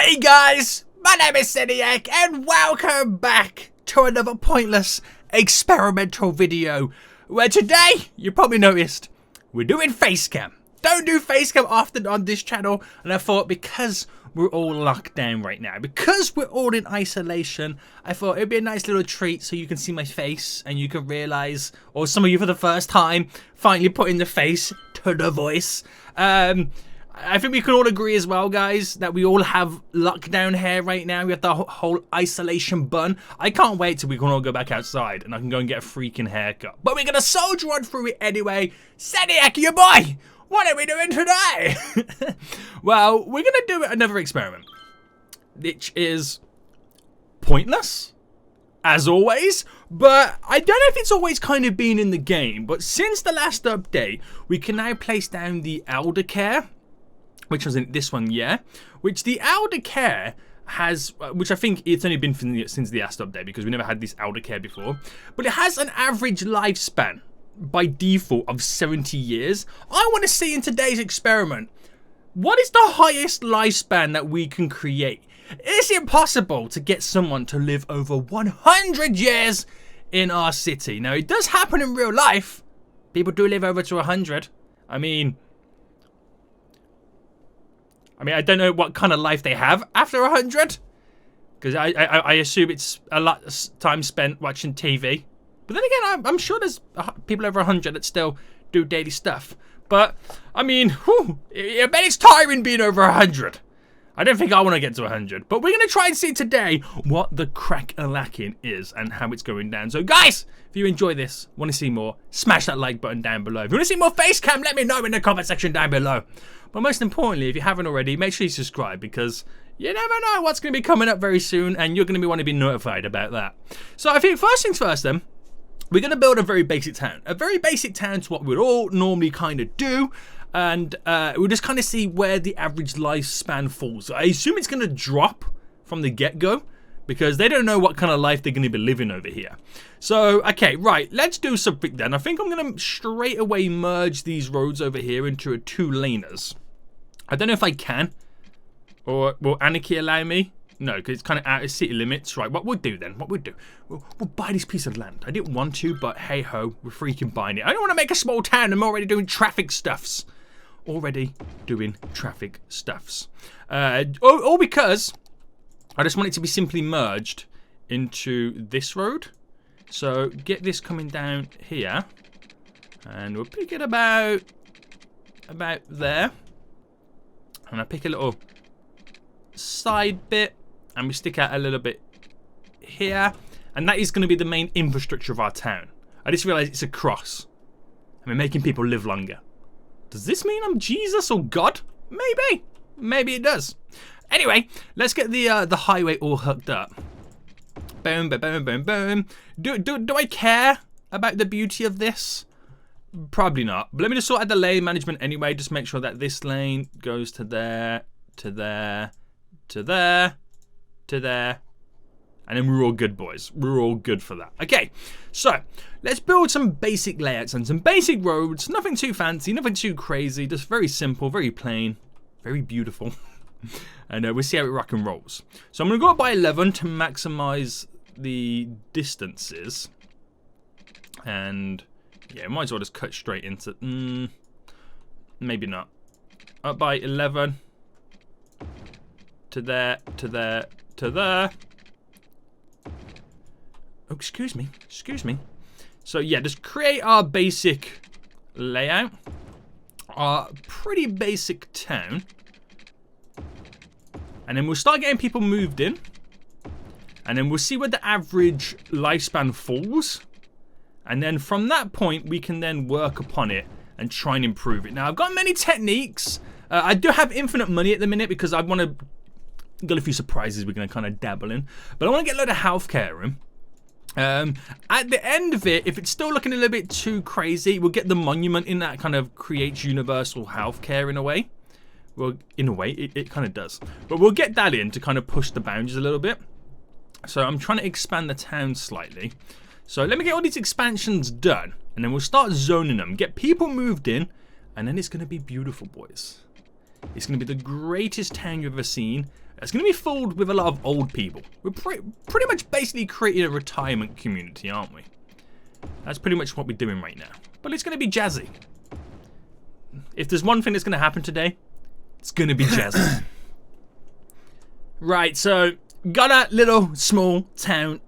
Hey guys, my name is Seniac and welcome back to another pointless experimental video where today, you probably noticed, we're doing facecam. Don't do facecam often on this channel, and I thought because we're all locked down right now, because we're all in isolation, I thought it'd be a nice little treat so you can see my face and you can realize, or some of you for the first time, finally putting the face to the voice. I think we can all agree as well, guys, that we all have lockdown hair right now. We have the whole isolation bun. I can't wait till we can all go back outside and I can go and get a freaking haircut. But we're going to soldier on through it anyway. Seniac, your boy, what are we doing today? Well, we're going to do another experiment, which is pointless, as always. But I don't know if it's always kind of been in the game. But since the last update, we can now place down the elder care, which was in this one, yeah. Which the elder care has, which I think it's only been since the last update because we never had this elder care before. But it has an average lifespan by default of 70 years. I want to see in today's experiment, what is the highest lifespan that we can create? Is it possible to get someone to live over 100 years in our city? Now, it does happen in real life. People do live over to 100. I mean, I don't know what kind of life they have after 100, because I assume it's a lot of time spent watching TV. But then again, I'm sure there's people over 100 that still do daily stuff. But, I mean, whew, I bet it's tiring being over 100. I don't think I want to get to 100. But we're going to try and see today what the crack-a-lacking is and how it's going down. So, guys, if you enjoy this, want to see more, smash that like button down below. If you want to see more face cam, let me know in the comment section down below. But most importantly, if you haven't already, make sure you subscribe because you never know what's going to be coming up very soon and you're going to want to be notified about that. So I think first things first then, we're going to build a very basic town. A very basic town to what we'd all normally kind of do. And we'll just kind of see where the average lifespan falls. So I assume it's going to drop from the get-go because they don't know what kind of life they're going to be living over here. So, okay, right, let's do something then. I think I'm going to straight away merge these roads over here into a two-laners. I don't know if I can, or will Anarchy allow me? No, because it's kind of out of city limits. Right, what we'll do then, we'll buy this piece of land. I didn't want to, but hey-ho, we're freaking buying it. I don't want to make a small town. I'm already doing traffic stuffs. All because I just want it to be simply merged into this road. So get this coming down here, and we'll pick it about there. And I pick a little side bit, and we stick out a little bit here, and that is going to be the main infrastructure of our town. I just realized it's a cross, and we're making people live longer. Does this mean I'm Jesus or God? Maybe it does. Anyway, let's get the highway all hooked up. Boom, boom, boom, boom, boom. Do I care about the beauty of this? Probably not. But let me just sort out the lane management anyway. Just make sure that this lane goes to there, to there, to there, to there. And then we're all good, boys. We're all good for that. Okay, so let's build some basic layouts and some basic roads. Nothing too fancy, nothing too crazy. Just very simple, very plain, very beautiful. And we'll see how it rock and rolls. So I'm going to go up by 11 to maximize the distances. And yeah, might as well just cut straight into... maybe not. Up by 11. To there, to there, to there. Oh, excuse me. So yeah, just create our basic layout. Our pretty basic town. And then we'll start getting people moved in. And then we'll see where the average lifespan falls. And then from that point, we can then work upon it and try and improve it. Now, I've got many techniques. I do have infinite money at the minute because I want to... got a few surprises we're going to kind of dabble in. But I want to get a load of healthcare in. At the end of it, if it's still looking a little bit too crazy, we'll get the monument in that kind of creates universal healthcare in a way. Well, in a way, it kind of does. But we'll get that in to kind of push the boundaries a little bit. So I'm trying to expand the town slightly. So let me get all these expansions done. And then we'll start zoning them. Get people moved in. And then it's going to be beautiful, boys. It's going to be the greatest town you've ever seen. It's going to be filled with a lot of old people. We're pretty much basically creating a retirement community, aren't we? That's pretty much what we're doing right now. But it's going to be jazzy. If there's one thing that's going to happen today, it's going to be jazzy. Right, so got a little small town.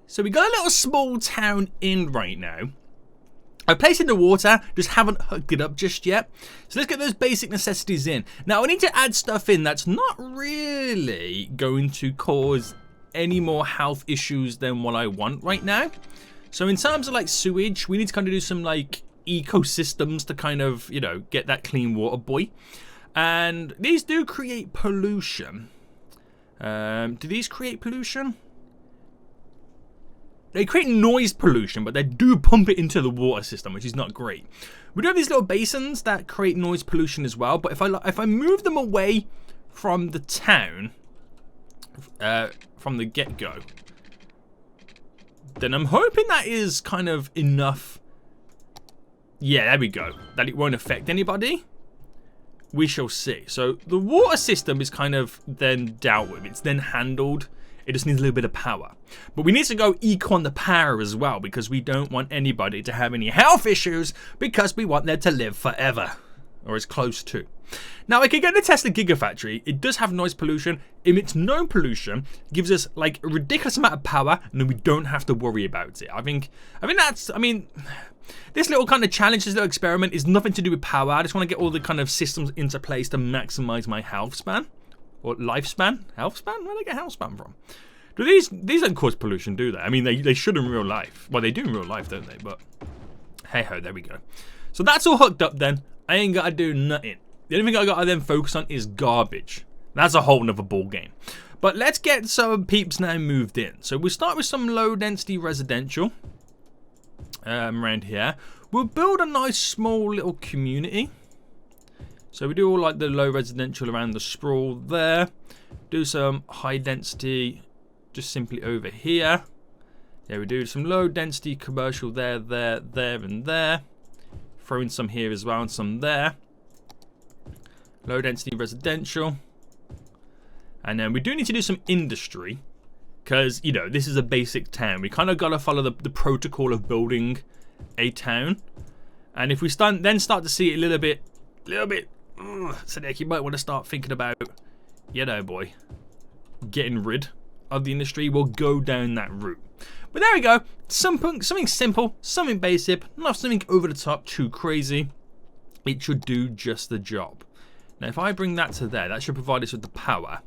So we got a little small town inn right now. I placed it in the water, just haven't hooked it up just yet. So let's get those basic necessities in. Now I need to add stuff in that's not really going to cause any more health issues than what I want right now. So in terms of like sewage, we need to kind of do some like ecosystems to kind of, you know, get that clean water boy. And these do create pollution. Do these create pollution? They create noise pollution, but they do pump it into the water system, which is not great. We do have these little basins that create noise pollution as well, but if I move them away from the town, from the get-go, then I'm hoping that is kind of enough. Yeah, there we go. That it won't affect anybody. We shall see. So the water system is kind of then dealt with. It's then handled. It just needs a little bit of power. But we need to go eco on the power as well, because we don't want anybody to have any health issues, because we want them to live forever. Or as close to. Now, I can get the Tesla Gigafactory. It does have noise pollution. Emits no pollution. Gives us like a ridiculous amount of power, and then we don't have to worry about it. I mean, this little kind of challenge, this little experiment is nothing to do with power. I just want to get all the kind of systems into place to maximize my health span. Or lifespan? Health span? Where do I get health span from? Do these don't cause pollution, do they? I mean, they should in real life. Well, they do in real life, don't they? But hey ho, there we go. So that's all hooked up then. I ain't got to do nothing. The only thing I got to then focus on is garbage. That's a whole nother ball game. But let's get some peeps now moved in. So we'll start with some low density residential around here. We'll build a nice small little community. So we do all like the low residential around the sprawl there. Do some high density just simply over here. Yeah, we do some low density commercial there, and there. Throw in some here as well and some there. Low density residential. And then we do need to do some industry. Because, you know, this is a basic town. We kind of got to follow the protocol of building a town. And if we then start to see it a little bit, so Nick, you might want to start thinking about, you know, boy, getting rid of the industry. We'll go down that route. But there we go. Something simple, something basic, not something over the top, too crazy. It should do just the job. Now, if I bring that to there, that should provide us with the power.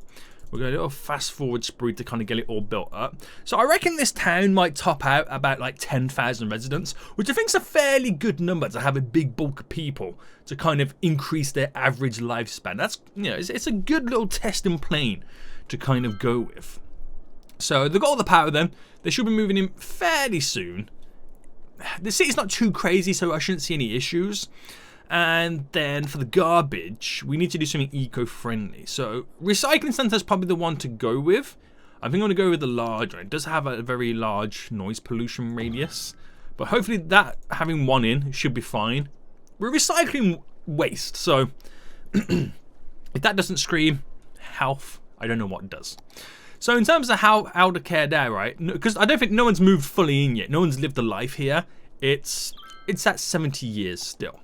We're going to do a little fast forward spree to kind of get it all built up. So I reckon this town might top out about like 10,000 residents, which I think is a fairly good number to have a big bulk of people to kind of increase their average lifespan. That's, you know, it's a good little testing plane to kind of go with. So they've got all the power then. They should be moving in fairly soon. The city's not too crazy, so I shouldn't see any issues. And then for the garbage, we need to do something eco-friendly. So recycling centre is probably the one to go with. I think I'm going to go with the large one. It does have a very large noise pollution radius. But hopefully that, having one in, should be fine. We're recycling waste, so if that doesn't scream health, I don't know what does. So in terms of how to care there, right? Because I don't think no one's moved fully in yet. No one's lived a life here. It's at 70 years still.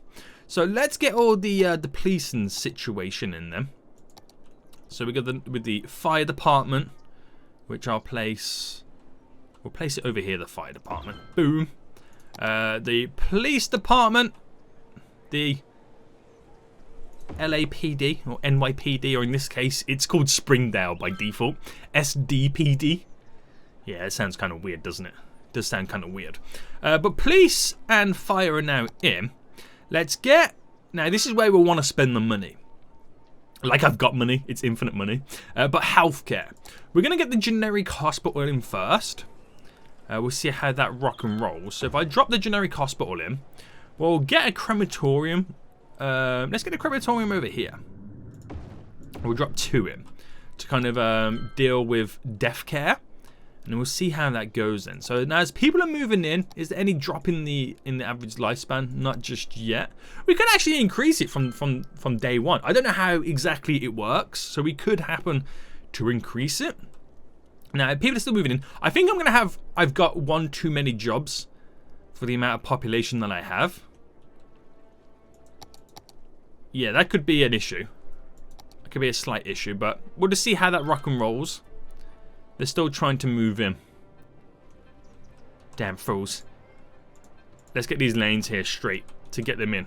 So let's get all the policing situation in them. So we got with the fire department, which we'll place it over here. The fire department, boom. The police department, the LAPD or NYPD, or in this case, it's called Springdale by default. SDPD. Yeah, it sounds kind of weird, doesn't it? It does sound kind of weird. But police and fire are now in. Let's get... Now, this is where we'll want to spend the money. Like I've got money. It's infinite money. But healthcare. We're going to get the generic hospital in first. We'll see how that rock and rolls. So if I drop the generic hospital in, we'll get a crematorium. Let's get a crematorium over here. We'll drop 2 in to kind of deal with death care. And we'll see how that goes then. So now as people are moving in, is there any drop in the average lifespan? Not just yet. We could actually increase it from day one. I don't know how exactly it works, so we could happen to increase it. Now, if people are still moving in, I think I've got one too many jobs for the amount of population that I have. Yeah, that could be an issue. It could be a slight issue, but we'll just see how that rock and rolls. They're still trying to move in. Damn fools. Let's get these lanes here straight to get them in.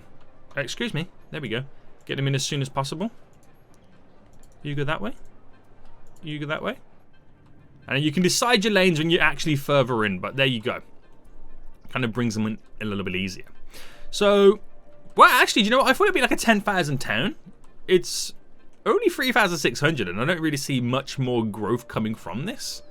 Excuse me. There we go. Get them in as soon as possible. You go that way. You go that way. And you can decide your lanes when you're actually further in, but there you go. Kind of brings them in a little bit easier. So, well, actually, do you know what? I thought it'd be like a 10,000 town. It's only 3,600, and I don't really see much more growth coming from this.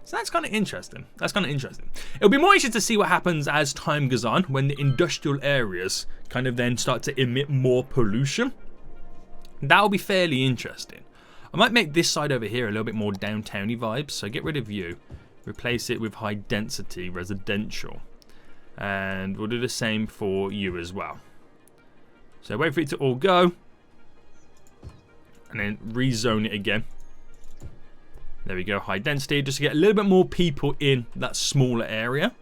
So that's kind of interesting. That's kind of interesting. It'll be more interesting to see what happens as time goes on, when the industrial areas kind of then start to emit more pollution. That'll be fairly interesting. I might make this side over here a little bit more downtowny vibes. So get rid of you, replace it with high density residential, and we'll do the same for you as well. So wait for it to all go. And then rezone it again. There we go, high density, just to get a little bit more people in that smaller area.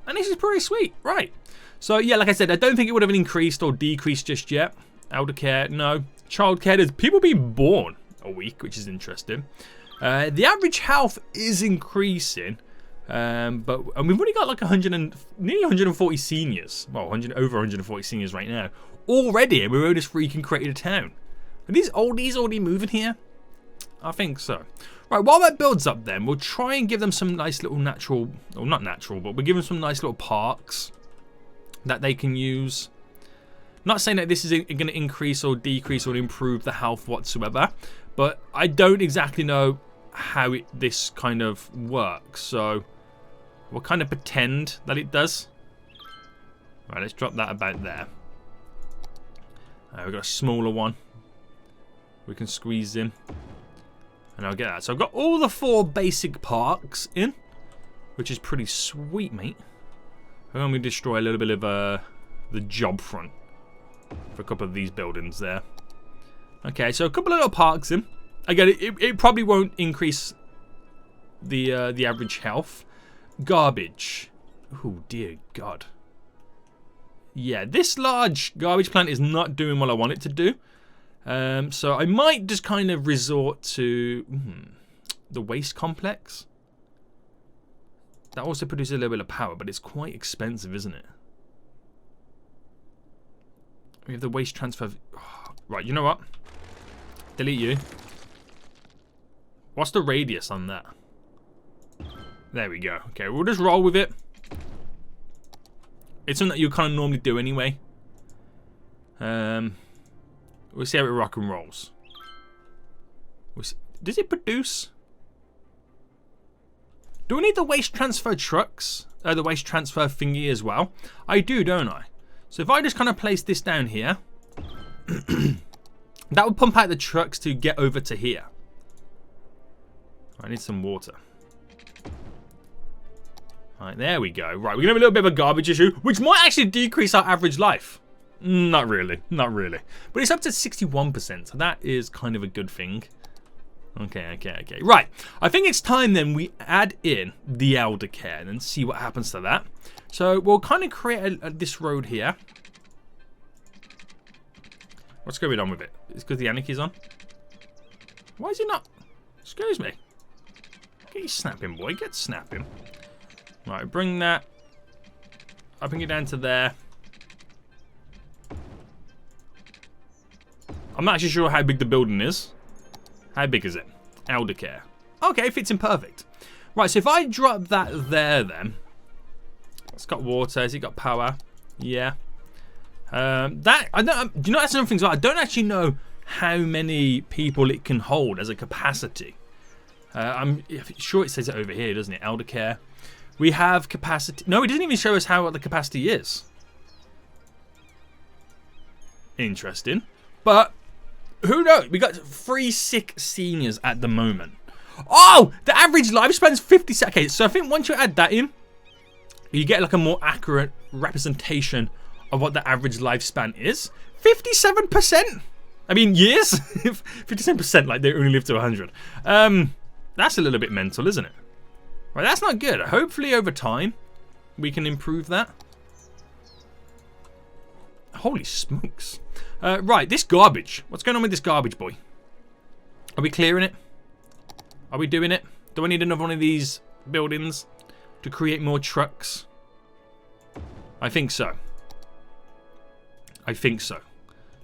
And this is pretty sweet, right? So yeah, like I said, I don't think it would have increased or decreased just yet. Elder care, no. Child care, there's people being born a week, which is interesting. The average health is increasing, and we've only got like nearly 140 seniors. Well, over 140 seniors right now already, and we've only just freaking created a town. Are these oldies already moving here? I think so. Right, while that builds up then, we'll try and give them some nice little natural, or not natural, but we'll give them some nice little parks that they can use. Not saying that this is going to increase or decrease or improve the health whatsoever, but I don't exactly know how this kind of works, so we'll kind of pretend that it does. Right, let's drop that about there. We've got a smaller one. We can squeeze in. And I'll get that. So I've got all the 4 basic parks in, which is pretty sweet, mate. I'm going to destroy a little bit of the job front for a couple of these buildings there. Okay, so a couple of little parks in. Again, it probably won't increase the average health. Garbage. Oh, dear God. Yeah, this large garbage plant is not doing what I want it to do. So I might just kind of resort to the waste complex. That also produces a little bit of power, but it's quite expensive, isn't it? We have the waste transfer. Oh, right, you know what? Delete you. What's the radius on that? There we go. Okay, we'll just roll with it. It's something that you kind of normally do anyway. We'll see how it rock and rolls. Does it produce? Do we need the waste transfer trucks? The waste transfer thingy as well? I do, don't I? So if I just kind of place this down here, that would pump out the trucks to get over to here. I need some water. Right, there we go. Right, we're going to have a little bit of a garbage issue, which might actually decrease our average life. Not really, not really. But it's up to 61%, so that is kind of a good thing. Okay. Right, I think it's time then we add in the elder care and see what happens to that. So we'll kind of create this road here. What's going on with it? It's because the anarchy's on? Why is it not? Excuse me. Get you snapping, boy. Get snapping. Right, bring that. I'll bring it down to there. I'm not actually sure how big the building is. How big is it? Elder care. Okay, it fits in perfect. Right, so if I drop that there then. It's got water. Has it got power? Yeah. Do you know that's another thing? So I don't actually know how many people it can hold as a capacity. I'm sure it says it over here, doesn't it? Elder care. We have capacity. No, it doesn't even show us what the capacity is. Interesting. But who knows? We got 3 sick seniors at the moment. Oh, the average lifespan is 50 seconds. Okay, so I think once you add that in, you get like a more accurate representation of what the average lifespan is. 57%. I mean, years. 57%, like they only live to 100. That's a little bit mental, isn't it? Right, that's not good. Hopefully, over time, we can improve that. Holy smokes! Right, this garbage. What's going on with this garbage, boy? Are we clearing it? Are we doing it? Do I need another one of these buildings to create more trucks? I think so. I think so.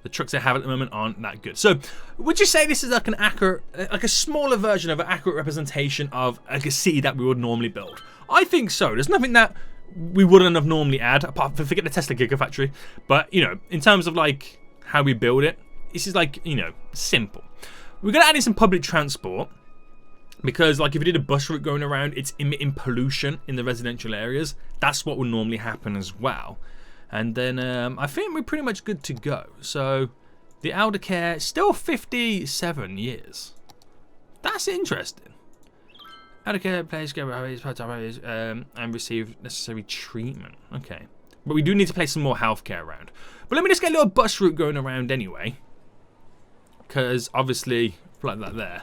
The trucks I have at the moment aren't that good. So, would you say this is like an accurate, like a smaller version of an accurate representation of like a city that we would normally build? I think so. There's nothing that we wouldn't have normally add, apart from, forget the Tesla Gigafactory. But, you know, in terms of like how we build it, this is like, you know, simple. We're going to add in some public transport. Because, like, if you did a bus route going around, it's emitting pollution in the residential areas. That's what would normally happen as well. And then I think we're pretty much good to go. So the elder care, still 57 years. That's interesting. Elder care place and receive necessary treatment. Okay. But we do need to place some more healthcare around. But let me just get a little bus route going around anyway. Because obviously, like that there,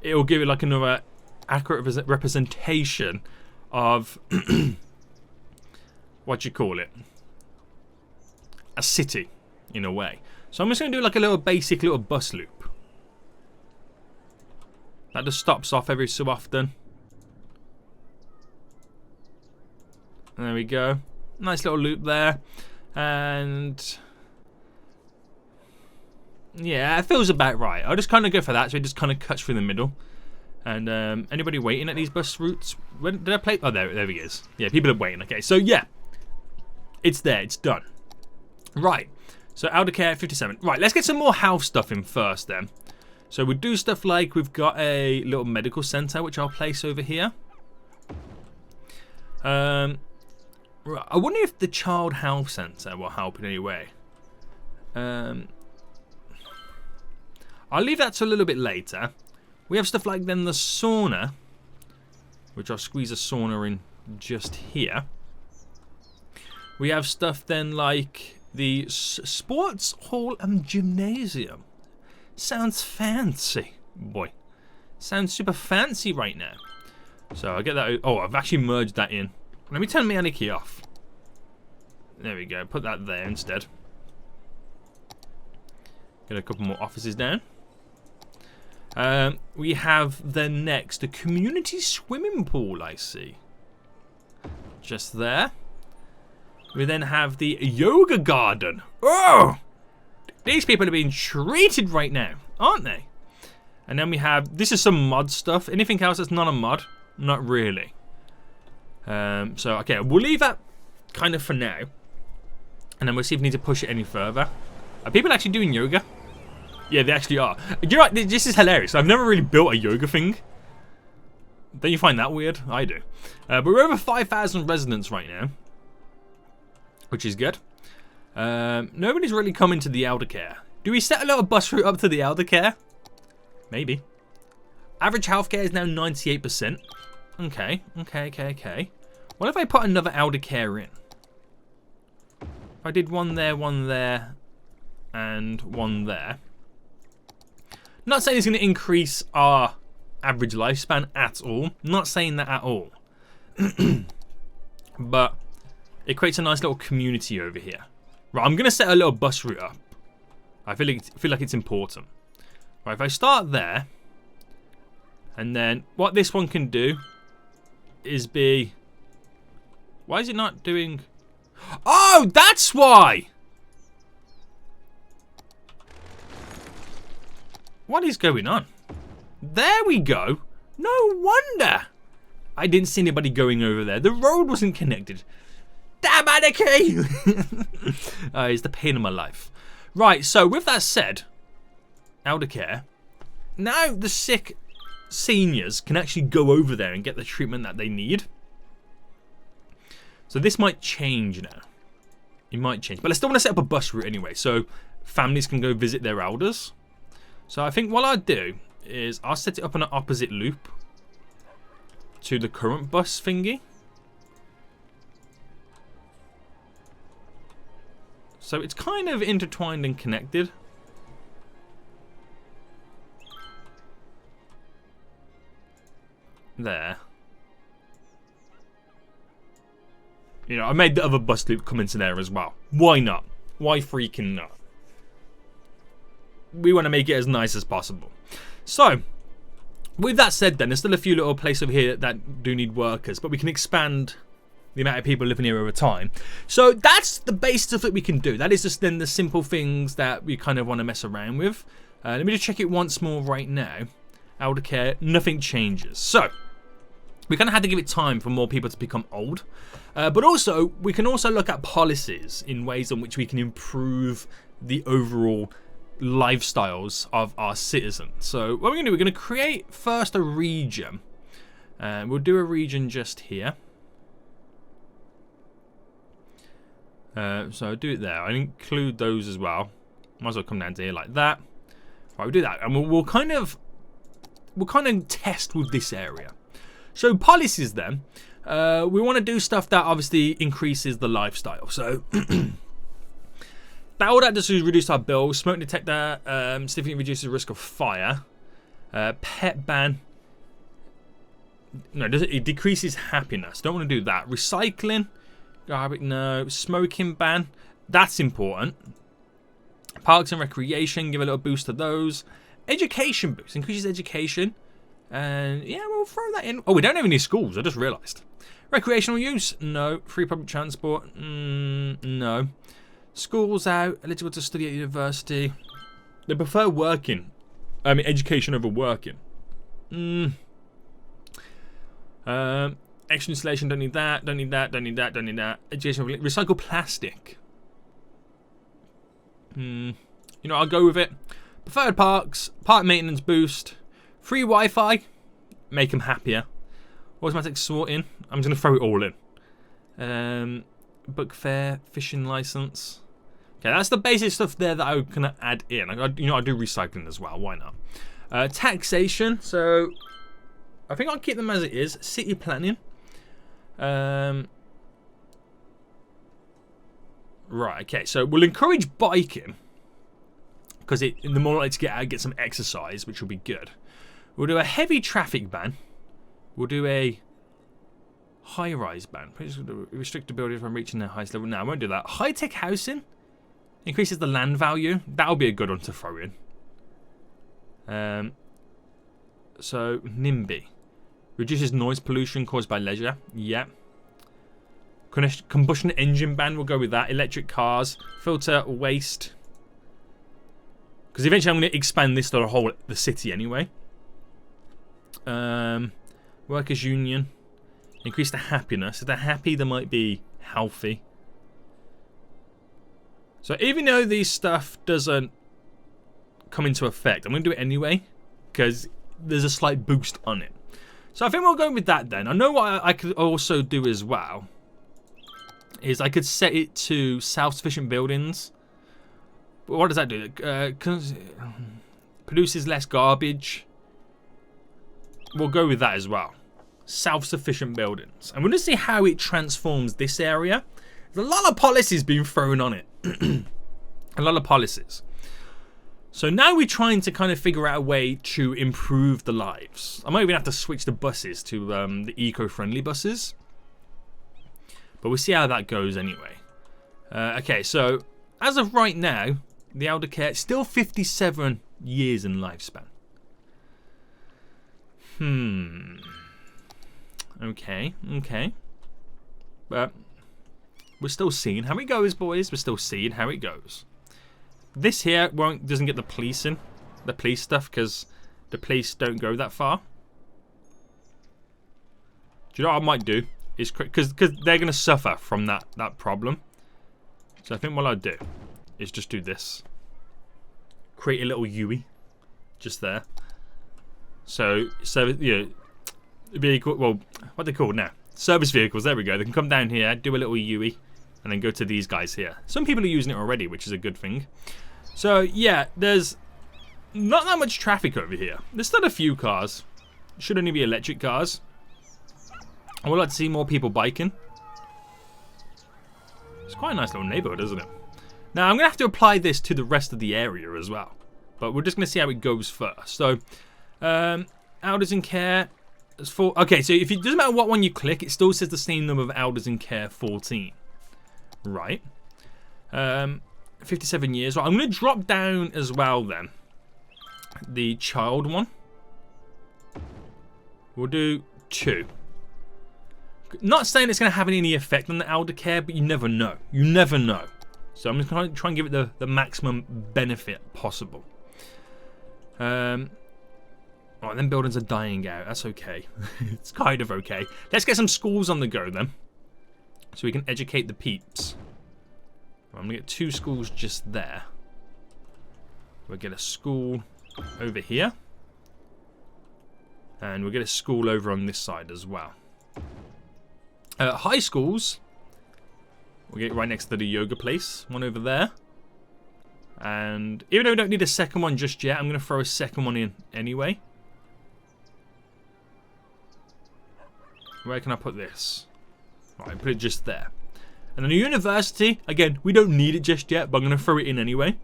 it will give it like another accurate representation of what you call it. A city, in a way. So I'm just going to do like a little basic little bus loop. That just stops off every so often. And there we go. Nice little loop there. And yeah, it feels about right. I'll just kind of go for that. So it just kind of cuts through the middle. And anybody waiting at these bus routes? When did I play? Oh, there he is. Yeah, people are waiting. Okay, so yeah. It's there. It's done. Right, so elder care 57. Right, let's get some more health stuff in first then. So we do stuff like we've got a little medical center which I'll place over here. Right, I wonder if the child health center will help in any way. I'll leave that to a little bit later. We have stuff like then the sauna, which I'll squeeze a sauna in just here. We have stuff then like the sports hall and gymnasium. Sounds fancy, boy. Sounds super fancy right now. So I'll get that. Oh, I've actually merged that in. Let me turn my anarchy off. There we go. Put that there instead. Get a couple more offices down. We have then next a community swimming pool, I see. Just there. We then have the yoga garden. Oh! These people are being treated right now, aren't they? And then we have, this is some mod stuff. Anything else that's not a mod? Not really. So, okay, we'll leave that kind of for now. And then we'll see if we need to push it any further. Are people actually doing yoga? Yeah, they actually are. You know what? This is hilarious. I've never really built a yoga thing. Don't you find that weird? I do. But we're over 5,000 residents right now. Which is good. Nobody's really coming to the elder care. Do we set a little bus route up to the elder care? Maybe. Average healthcare is now 98%. Okay. What if I put another elder care in? If I did one there, and one there. Not saying it's going to increase our average lifespan at all. Not saying that at all. But it creates a nice little community over here. Right, I'm going to set a little bus route up. I feel like it's important. Right, if I start there, and then what this one can do is be... Why is it not doing... Oh, that's why! What is going on? There we go. No wonder I didn't see anybody going over there. The road wasn't connected. Damn anarchy! It's the pain of my life. Right, so with that said, elder care, now the sick seniors can actually go over there and get the treatment that they need. So this might change now. It might change. But I still want to set up a bus route anyway, so families can go visit their elders. So I think what I'll do is I'll set it up on an opposite loop to the current bus thingy. So it's kind of intertwined and connected. There. You know, I made the other bus loop come into there as well. Why not? Why freaking not? We want to make it as nice as possible. So, with that said then, there's still a few little places over here that do need workers, but we can expand the amount of people living here over time. So that's the base stuff that we can do. That is just then the simple things that we kind of want to mess around with. Let me just check it once more right now. Elder care, nothing changes. So, we kind of had to give it time for more people to become old. But also, we can also look at policies in ways in which we can improve the overall lifestyles of our citizens. So what we're going to do, we're going to create first a region. We'll do a region just here. So I'll do it there. I include those as well. Might as well come down to here like that. Right, we'll do that, and we'll kind of test with this area. So policies then, we want to do stuff that obviously increases the lifestyle. So all that does is reduce our bills. Smoke detector significantly reduces the risk of fire. Pet ban. No, it decreases happiness. Don't want to do that. Recycling. Garbage, no. Smoking ban. That's important. Parks and recreation. Give a little boost to those. Education boost. Increases education. And yeah, we'll throw that in. Oh, we don't have any schools. I just realised. Recreational use. No. Free public transport. No. Schools out, eligible to study at university. They prefer working. I mean, education over working. Extra installation, don't need that, don't need that, don't need that, don't need that. Education, recycle plastic. You know, I'll go with it. Preferred parks, park maintenance boost. Free Wi-Fi, make them happier. Automatic sorting, I'm just going to throw it all in. Book fair, fishing license. Okay, that's the basic stuff there that I'm going to add in. I do recycling as well. Why not? Taxation. So, I think I'll keep them as it is. City planning. Right, okay. So, we'll encourage biking. Because the more likely to get out, get some exercise, which will be good. We'll do a heavy traffic ban. We'll do a high-rise ban. Restrict the buildings from reaching their highest level. No, I won't do that. High-tech housing increases the land value. That'll be a good one to throw in. So NIMBY reduces noise pollution caused by leisure. Yeah. Combustion engine ban. We'll go with that. Electric cars. Filter waste. Because eventually I'm going to expand this to the city anyway. Workers' union. Increase the happiness. If they're happy, they might be healthy. So even though this stuff doesn't come into effect, I'm going to do it anyway. Because there's a slight boost on it. So I think we'll go with that then. I know what I could also do as well. Is I could set it to self-sufficient buildings. But what does that do? Produces less garbage. We'll go with that as well. Self-sufficient buildings. And we're going to see how it transforms this area. There's a lot of policies being thrown on it. A lot of policies. So now we're trying to kind of figure out a way to improve the lives. I might even have to switch the buses to the eco-friendly buses. But we'll see how that goes anyway. Okay, so as of right now, the elder care still 57 years in lifespan. Okay. But we're still seeing how it goes, boys. We're still seeing how it goes. This here doesn't get the police stuff, because the police don't go that far. Do you know what I might do? Is because they're going to suffer from that problem. So I think what I'll do is just do this. Create a little UE just there. So you know, vehicle. Well, what they called now? Service vehicles. There we go. They can come down here, do a little UE, and then go to these guys here. Some people are using it already, which is a good thing. So yeah, there's not that much traffic over here. There's still a few cars. Should only be electric cars. I would like to see more people biking. It's quite a nice little neighborhood, isn't it? Now, I'm going to have to apply this to the rest of the area as well. But we're just going to see how it goes first. So, elders in care. Okay, so if it doesn't matter what one you click, it still says the same number of elders in care, 14. Right. 57 years. Right, I'm going to drop down as well then. The child one. We'll do 2. Not saying it's going to have any effect on the elder care, but you never know. You never know. So I'm just going to try and give it the maximum benefit possible. Oh, them buildings are dying out. That's okay. It's kind of okay. Let's get some schools on the go then. So we can educate the peeps. I'm going to get 2 schools just there. We'll get a school over here. And we'll get a school over on this side as well. High schools. We'll get right next to the yoga place. One over there. And even though we don't need a second one just yet, I'm going to throw a second one in anyway. Where can I put this? Right, put it just there. And then a university, again, we don't need it just yet, but I'm going to throw it in anyway.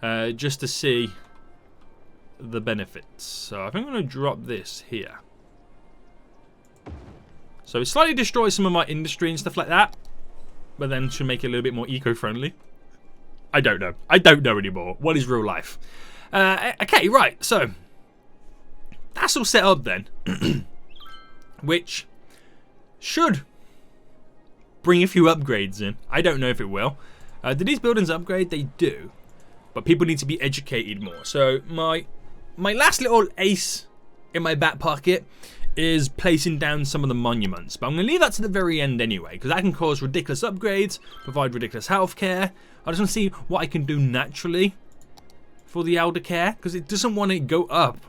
Just to see the benefits. So I think I'm going to drop this here. So it slightly destroys some of my industry and stuff like that, but then should make it a little bit more eco-friendly. I don't know. I don't know anymore. What is real life? Okay, right. So that's all set up then, which should bring a few upgrades in. I don't know if it will. Do these buildings upgrade? They do, but people need to be educated more. So my last little ace in my back pocket is placing down some of the monuments, but I'm going to leave that to the very end anyway, because that can cause ridiculous upgrades, provide ridiculous healthcare. I just want to see what I can do naturally for the elder care, because it doesn't want to go up.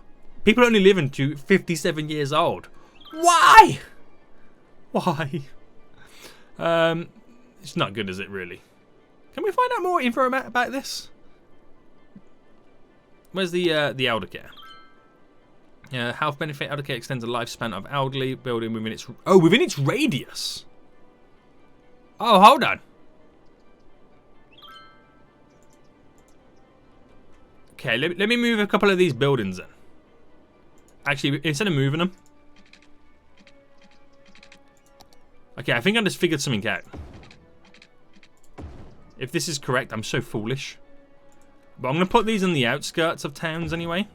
People only live into 57 years old. Why? Why? It's not good, is it, really? Can we find out more info about this? Where's the elder care? Health benefit. Elder care extends the lifespan of elderly building within its... Oh, within its radius. Oh, hold on. Okay, let me move a couple of these buildings then. Actually, instead of moving them... Okay, I think I just figured something out. If this is correct, I'm so foolish. But I'm going to put these on the outskirts of towns anyway.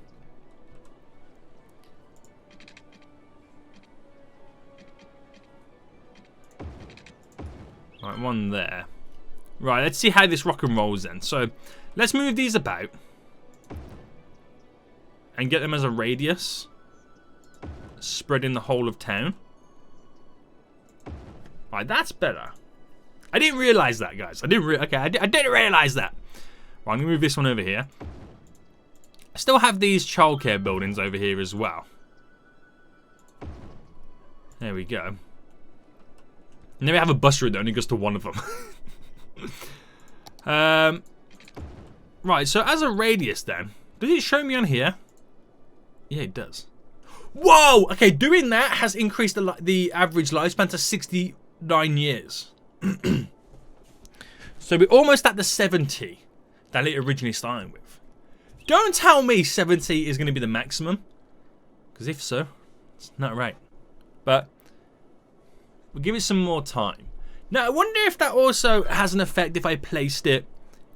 Right, one there. Right, let's see how this rock and rolls then. So, let's move these about. And get them as a radius. Spreading the whole of town. Right, that's better. I didn't realise that, guys. I didn't realise that. Right, I'm going to move this one over here. I still have these childcare buildings over here as well. There we go. And then we have a bus route that only goes to one of them. Right, so as a radius then, does it show me on here? Yeah, it does. Whoa! Okay, doing that has increased the average lifespan to 69 years. So we're almost at the 70 that it originally started with. Don't tell me 70 is going to be the maximum. Because if so, it's not right. But we'll give it some more time. Now, I wonder if that also has an effect if I placed it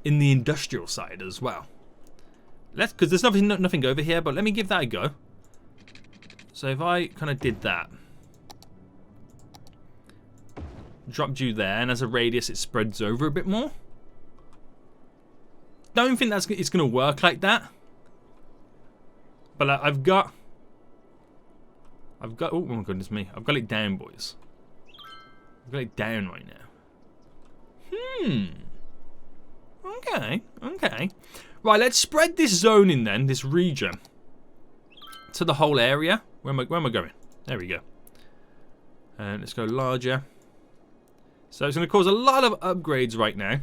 in the industrial side as well. Because there's nothing over here, but let me give that a go. So if I kind of did that. Dropped you there, and as a radius it spreads over a bit more. Don't think it's going to work like that. But I've got... Oh my goodness me. I've got it down, boys. I've got it down right now. Okay, okay. Right, let's spread this zone in then, this region, to the whole area. Where am I going? There we go. And let's go larger. So it's going to cause a lot of upgrades right now.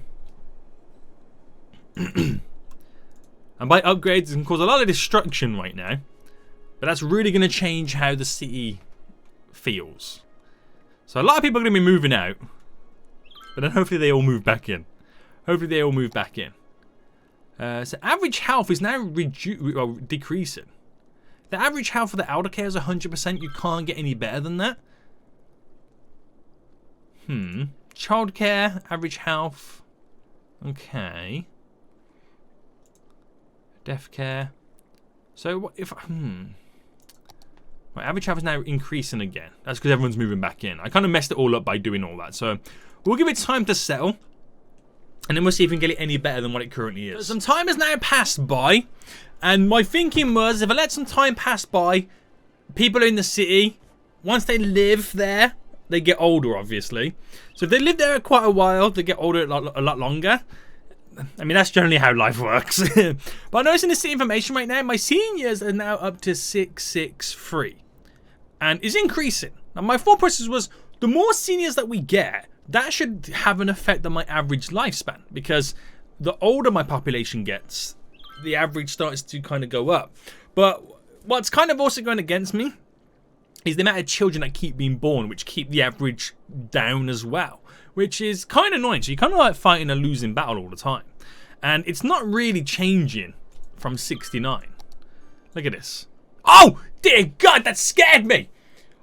And by upgrades, it's going to cause a lot of destruction right now. But that's really going to change how the city feels. So a lot of people are going to be moving out. But then hopefully they all move back in. Hopefully they all move back in. So average health is now decreasing. The average health for the elder care is 100%. You can't get any better than that. Childcare, average health. Okay. Death care. So what if... My average health is now increasing again. That's because everyone's moving back in. I kind of messed it all up by doing all that. So we'll give it time to settle. And then we'll see if we can get it any better than what it currently is. Some time has now passed by. And my thinking was, if I let some time pass by, people in the city, once they live there, they get older, obviously. So if they live there quite a while, they get older a lot longer. I mean, that's generally how life works. But I noticed in the city information right now, my seniors are now up to 663. And it's increasing. Now, my thought process was, the more seniors that we get, that should have an effect on my average lifespan. Because the older my population gets, the average starts to kind of go up. But what's kind of also going against me is the amount of children that keep being born, which keep the average down as well. Which is kind of annoying. So you're kind of like fighting a losing battle all the time. And it's not really changing from 69. Look at this. Oh, dear God, that scared me.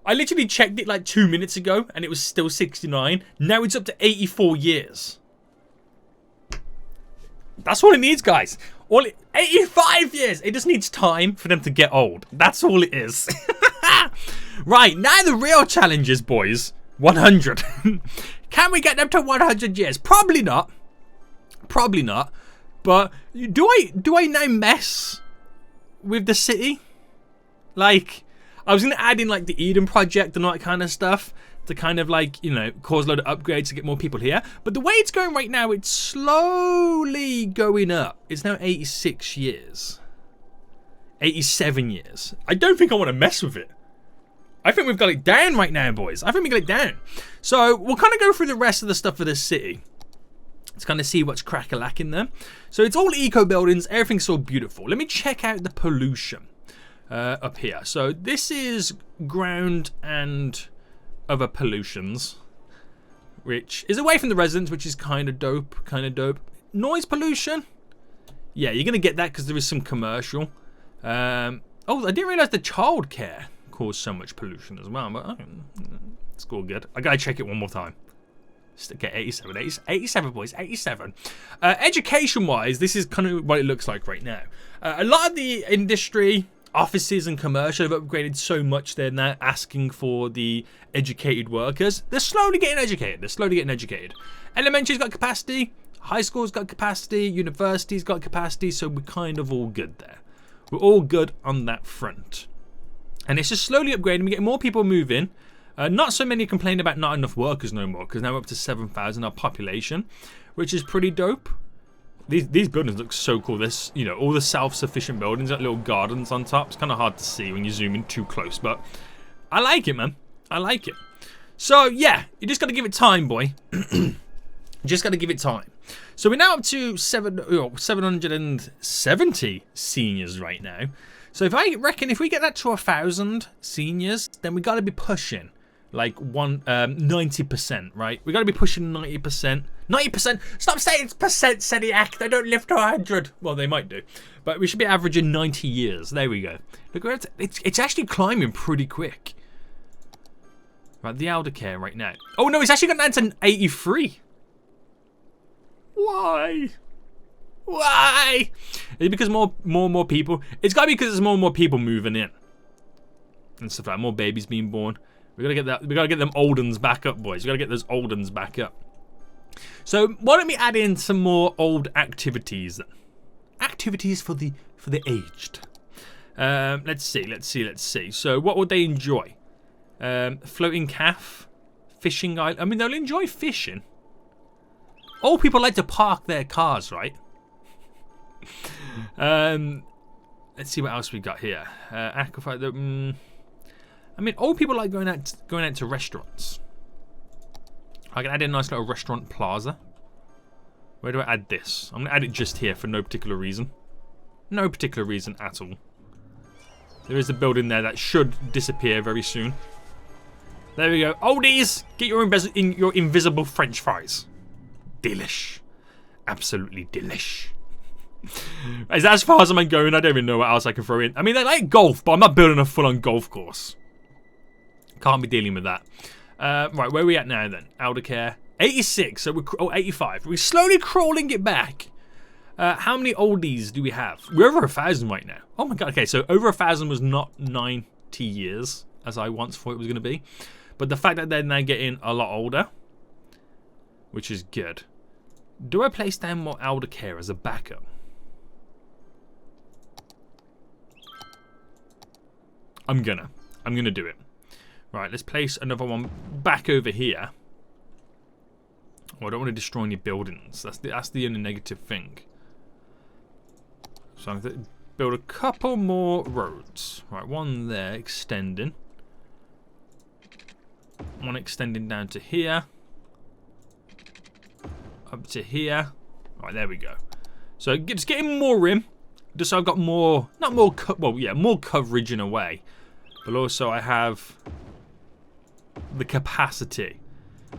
I literally checked it like 2 minutes ago and it was still 69. Now it's up to 84 years. That's all it needs, guys. 85 years. It just needs time for them to get old. That's all it is. Right, now the real challenge is, boys, 100. Can we get them to 100 years? Probably not. Probably not. But do I now mess with the city? Like, I was going to add in like the Eden Project and all that kind of stuff to kind of like, you know, cause a load of upgrades to get more people here. But the way it's going right now, it's slowly going up. It's now 86 years. 87 years. I don't think I want to mess with it. I think we've got it down right now, boys. I think we got it down. So we'll kind of go through the rest of the stuff for this city. Let's kind of see what's crack-a-lacking there. So it's all eco buildings. Everything's so beautiful. Let me check out the pollution up here. So this is ground and other pollutions, which is away from the residents, which is kind of dope. Noise pollution. Yeah, you're going to get that because there is some commercial. Oh, I didn't realize the childcare cause so much pollution as well, but it's all good. I gotta check it one more time. Okay, 87 boys, 87. Education wise, this is kind of what it looks like right now. A lot of the industry, offices and commercial have upgraded so much they're now asking for the educated workers. They're slowly getting educated. Elementary's got capacity, high school's got capacity, university's got capacity, so we're kind of all good there. We're all good on that front. And it's just slowly upgrading. We get more people move in. Not so many complain about not enough workers no more, because now we're up to 7,000 our population, which is pretty dope. These buildings look so cool. There's, you know, all the self-sufficient buildings, got little gardens on top. It's kind of hard to see when you zoom in too close, but I like it, man. I like it. So yeah, you just got to give it time, boy. Just got to give it time. So we're now up to 770 seniors right now. So if I reckon if we get that to 1,000 seniors, then we got to be pushing like 90%, right? We got to be pushing 90%. 90%. Stop saying it's percent, Seniac. They don't live to 100. Well, they might do, but we should be averaging 90 years. There we go. Look, it's actually climbing pretty quick. Right, the elder care right now. Oh no, it's actually got down to 83. Why? Why? Is it because more and more people? It's got to be because there's more and more people moving in and stuff like that. More babies being born. We gotta get that. We gotta get them old uns back up, boys. We gotta get those old uns back up. So why don't we add in some more old activities? Activities for the aged. Let's see. So what would they enjoy? Floating calf, fishing island. I mean, they'll enjoy fishing. Old people like to park their cars, right? Let's see what else we got here. I mean, old people like going out to restaurants. I can add in a nice little restaurant plaza. Where do I add this? I'm gonna add it just here for no particular reason. No particular reason at all. There is a building there that should disappear very soon. There we go. Oldies, get your invisible French fries. Delish. Absolutely delish. Is that as far as I'm going? I don't even know what else I can throw in. I mean, they like golf, but I'm not building a full-on golf course. Can't be dealing with that. Right, where are we at now then? Elder care. 86, so we're 85. We're slowly crawling it back. How many oldies do we have? We're over 1,000 right now. Oh my god, okay, so over 1,000 was not 90 years, as I once thought it was going to be. But the fact that they're now getting a lot older, which is good. Do I place down more elder care as a backup? I'm gonna do it. Right, let's place another one back over here. Oh, I don't want to destroy any buildings. That's the only negative thing. So I'm going to build a couple more roads. Right, one there extending. One extending down to here. Up to here. Right, there we go. So just getting more rim. Just so I've got more, more coverage in a way. But also I have the capacity.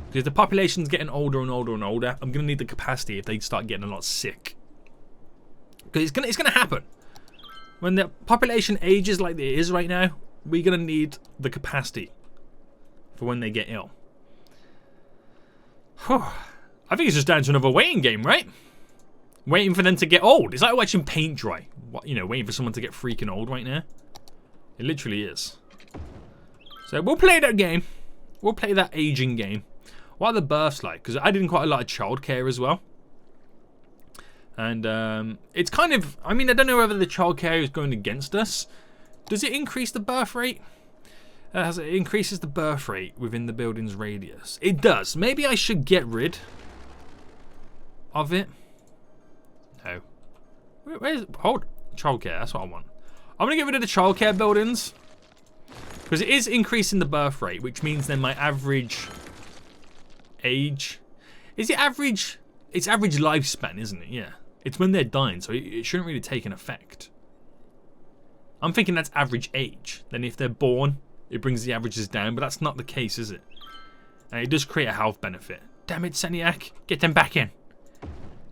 Because the population's getting older and older and older. I'm going to need the capacity if they start getting a lot sick. Because it's gonna happen. When the population ages like it is right now, we're going to need the capacity for when they get ill. Whew. I think it's just down to another waiting game, right? Waiting for them to get old. It's like watching paint dry. You know, waiting for someone to get freaking old right now. It literally is. So we'll play that game. We'll play that aging game. What are the births like? Because I did quite a lot of childcare as well. And it's kind of... I mean, I don't know whether the childcare is going against us. Does it increase the birth rate? It increases the birth rate within the building's radius. It does. Maybe I should get rid of it. No. Where's... Hold. Childcare. That's what I want. I'm going to get rid of the childcare buildings. Because it is increasing the birth rate, which means then my average age... Is it average... It's average lifespan, isn't it? Yeah. It's when they're dying, so it shouldn't really take an effect. I'm thinking that's average age. Then if they're born, it brings the averages down, but that's not the case, is it? And it does create a health benefit. Damn it, Seniac. Get them back in.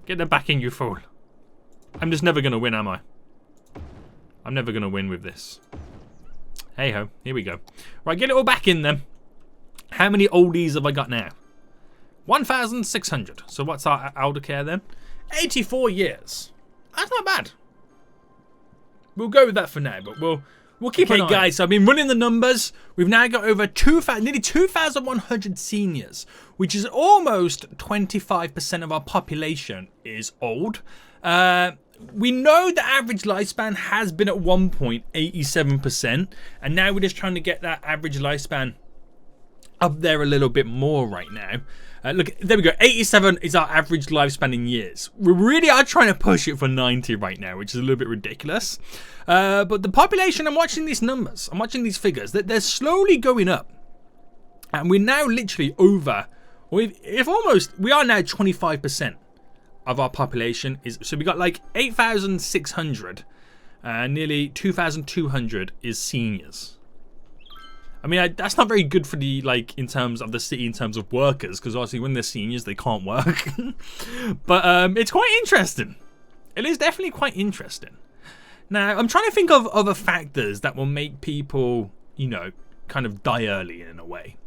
Get them back in, you fool. I'm just never going to win, am I? I'm never going to win with this. Hey-ho. Here we go. Right, get it all back in then. How many oldies have I got now? 1,600. So what's our elder care then? 84 years. That's not bad. We'll go with that for now, but we'll keep an eye. Okay, guys, so I've been running the numbers. We've now got over nearly 2,100 seniors, which is almost 25% of our population is old. We know the average lifespan has been at one point 87%, and now we're just trying to get that average lifespan up there a little bit more right now. Look, there we go. 87 is our average lifespan in years. We really are trying to push it for 90 right now, which is a little bit ridiculous. But the population, I'm watching these numbers. I'm watching these figures. They're slowly going up. And we're now literally over, we are now 25% of our population. So we got like 8,600. Nearly 2,200 is seniors. I mean, that's not very good for the, like, in terms of the city, in terms of workers, because obviously when they're seniors, they can't work. But it's quite interesting. It is definitely quite interesting. Now, I'm trying to think of other factors that will make people, you know, kind of die early in a way.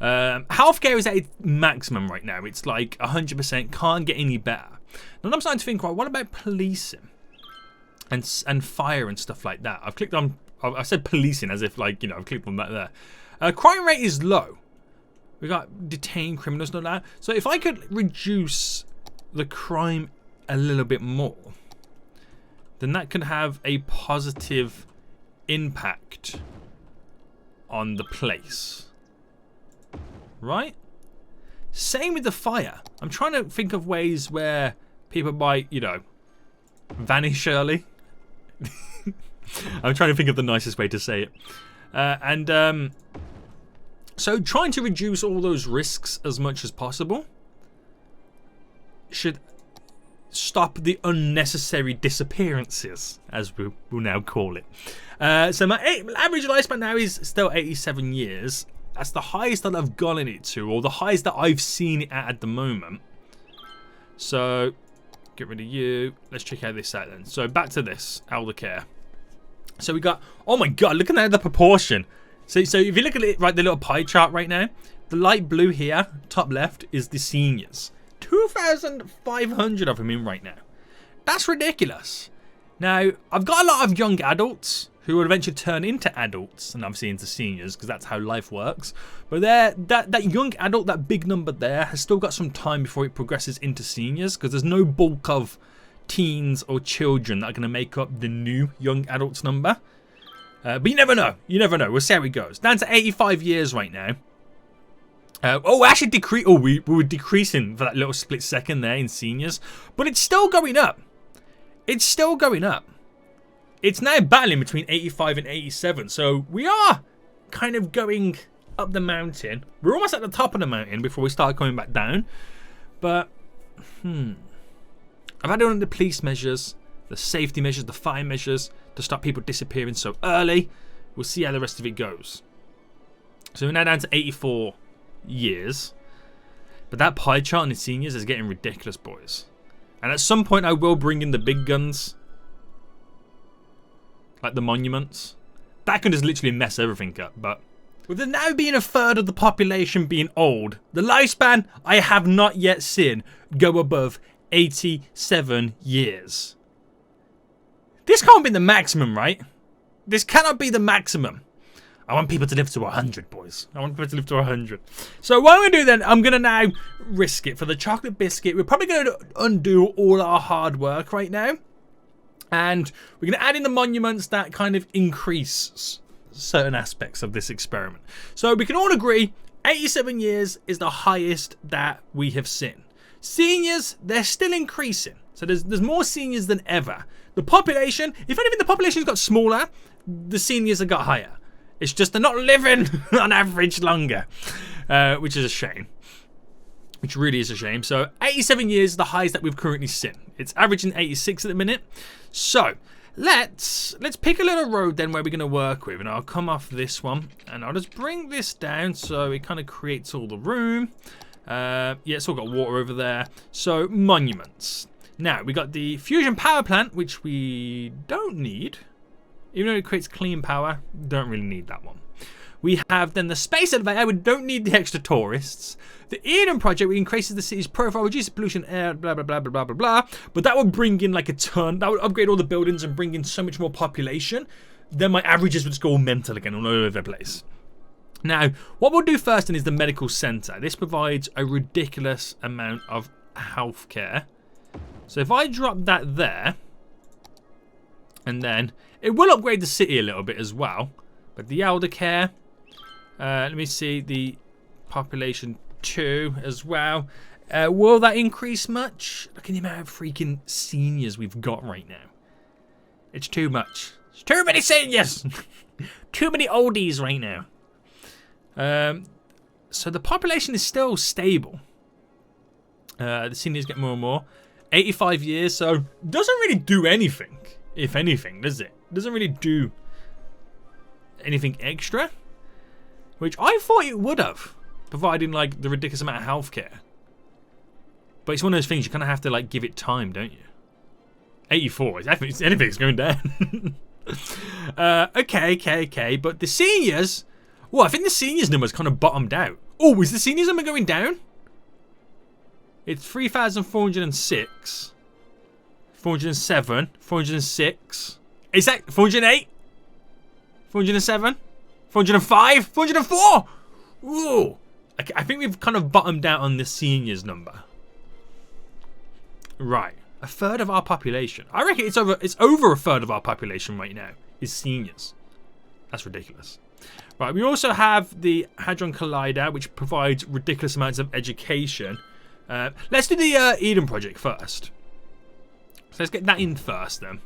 Healthcare is at its maximum right now. It's like 100%, can't get any better. And I'm starting to think, right, what about policing and fire and stuff like that? I've clicked on... I said policing as if, like, you know, I've clicked on that there. Crime rate is low. We got detained criminals and all that. So if I could reduce the crime a little bit more, then that could have a positive impact on the place. Right? Same with the fire. I'm trying to think of ways where people might, you know, vanish early. I'm trying to think of the nicest way to say it. So trying to reduce all those risks as much as possible should stop the unnecessary disappearances, as we'll now call it. So my average lifespan now is still 87 years. That's the highest that I've gotten it to, or the highest that I've seen it at the moment. So, get rid of you. Let's check out this out then. So, back to this, elder care. So, we got, oh my god, look at the proportion. So if you look at it, right, the little pie chart right now, the light blue here, top left, is the seniors. 2,500 of them in right now. That's ridiculous. Now, I've got a lot of young adults who will eventually turn into adults and obviously into seniors because that's how life works. But that young adult, that big number there, has still got some time before it progresses into seniors because there's no bulk of teens or children that are going to make up the new young adults number. But you never know. You never know. We'll see how it goes. Down to 85 years right now. Actually we were decreasing for that little split second there in seniors. But it's still going up. It's still going up. It's now battling between 85 and 87. So we are kind of going up the mountain. We're almost at the top of the mountain before we start coming back down. But, I've had on the police measures, the safety measures, the fire measures to stop people disappearing so early. We'll see how the rest of it goes. So we're now down to 84 years. But that pie chart on the seniors is getting ridiculous, boys. And at some point I will bring in the big guns. Like the monuments. That can just literally mess everything up. But with there now being a third of the population being old, the lifespan I have not yet seen go above 87 years. This can't be the maximum, right? This cannot be the maximum. I want people to live to 100, boys. I want people to live to 100. So what I'm going to do then, I'm going to now risk it for the chocolate biscuit. We're probably going to undo all our hard work right now. And we're going to add in the monuments that kind of increase certain aspects of this experiment. So we can all agree 87 years is the highest that we have seen. Seniors, they're still increasing. So there's more seniors than ever. The population, if anything, the population's got smaller, the seniors have got higher. It's just they're not living on average longer, which is a shame. Which really is a shame. So 87 years is the highest that we've currently seen. It's averaging 86 at the minute. So let's pick a little road then where we're going to work with. And I'll come off this one. And I'll just bring this down so it kind of creates all the room. Yeah, it's all got water over there. So monuments. Now, we got the fusion power plant, which we don't need. Even though it creates clean power, don't really need that one. We have then the space elevator. We don't need the extra tourists. The Eden project, which increases the city's profile, reduces pollution, air, blah, blah, blah, blah, blah, blah, blah. But that would bring in like a ton. That would upgrade all the buildings and bring in so much more population. Then my averages would just go all mental again all over the place. Now, what we'll do first then is the medical center. This provides a ridiculous amount of healthcare. So if I drop that there, and then it will upgrade the city a little bit as well. But the elder care, let me see, the population 2 as well. Will that increase much? Look at the amount of freaking seniors we've got right now. It's too much. It's too many seniors. Too many oldies right now. So the population is still stable. The seniors get more and more. 85 years, so doesn't really do anything, if anything, does it? Doesn't really do anything extra, which I thought it would have, providing like the ridiculous amount of healthcare. But it's one of those things you kind of have to like give it time, don't you? 84, anything's going down. Okay. But the seniors, well, I think the seniors number's kind of bottomed out. Oh, is the seniors number going down? It's 3,406, 407, 406. Is that 408? 407? 405? 404? Ooh. I think we've kind of bottomed out on the seniors number. Right. A third of our population. I reckon it's over a third of our population right now is seniors. That's ridiculous. Right, we also have the Hadron Collider, which provides ridiculous amounts of education. Let's do the Eden project first. So let's get that in first then.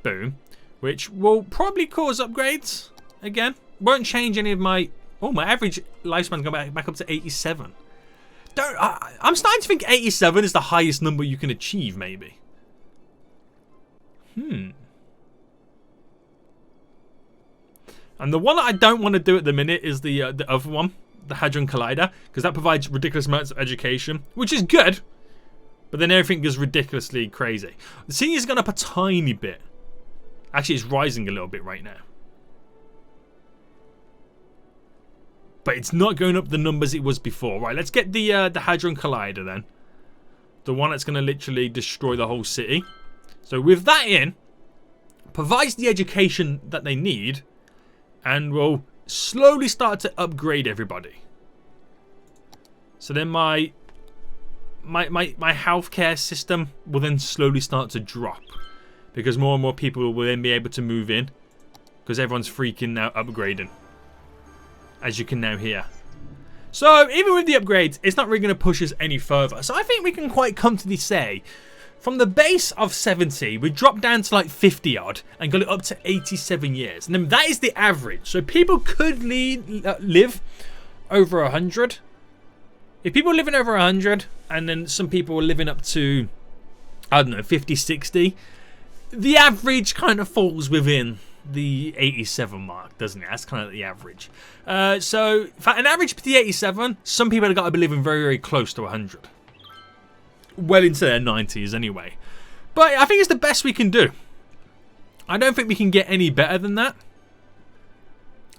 Boom. Which will probably cause upgrades. Again, won't change any of my... Oh, my average lifespan's gone back up to 87. I'm starting to think 87 is the highest number you can achieve, maybe. And the one that I don't want to do at the minute is the other one, the Hadron Collider, because that provides ridiculous amounts of education, which is good, but then everything goes ridiculously crazy. The senior's gone up a tiny bit. Actually, it's rising a little bit right now. But it's not going up the numbers it was before. Right, let's get the Hadron Collider then. The one that's going to literally destroy the whole city. So with that in, provides the education that they need, and will slowly start to upgrade everybody. So then my healthcare system will then slowly start to drop, because more and more people will then be able to move in, because everyone's freaking now upgrading, as you can now hear. So even with the upgrades, it's not really going to push us any further. So I think we can quite comfortably say, from the base of 70, we dropped down to like 50 odd and got it up to 87 years. And then that is the average. So people could live over 100. If people are living over 100, and then some people are living up to, I don't know, 50, 60, the average kind of falls within the 87 mark, doesn't it? That's kind of the average. So for an average of the 87, some people have got to be living very, very close to 100. Well into their 90s anyway. But I think it's the best we can do. I don't think we can get any better than that.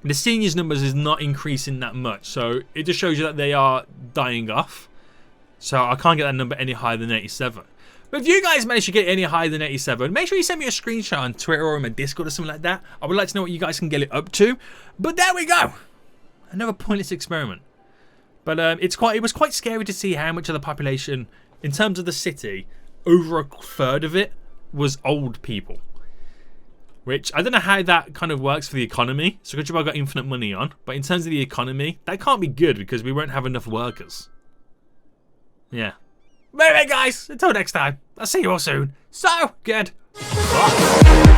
The seniors numbers is not increasing that much, so it just shows you that they are dying off. So I can't get that number any higher than 87. But if you guys manage to get any higher than 87, make sure you send me a screenshot on Twitter or in my Discord or something like that. I would like to know what you guys can get it up to. But there we go. Another pointless experiment. But it was quite scary to see how much of the population, in terms of the city, over a third of it was old people. Which, I don't know how that kind of works for the economy. So I've got infinite money on. But in terms of the economy, that can't be good because we won't have enough workers. Yeah. But anyway, guys, until next time, I'll see you all soon. So, good. Bye.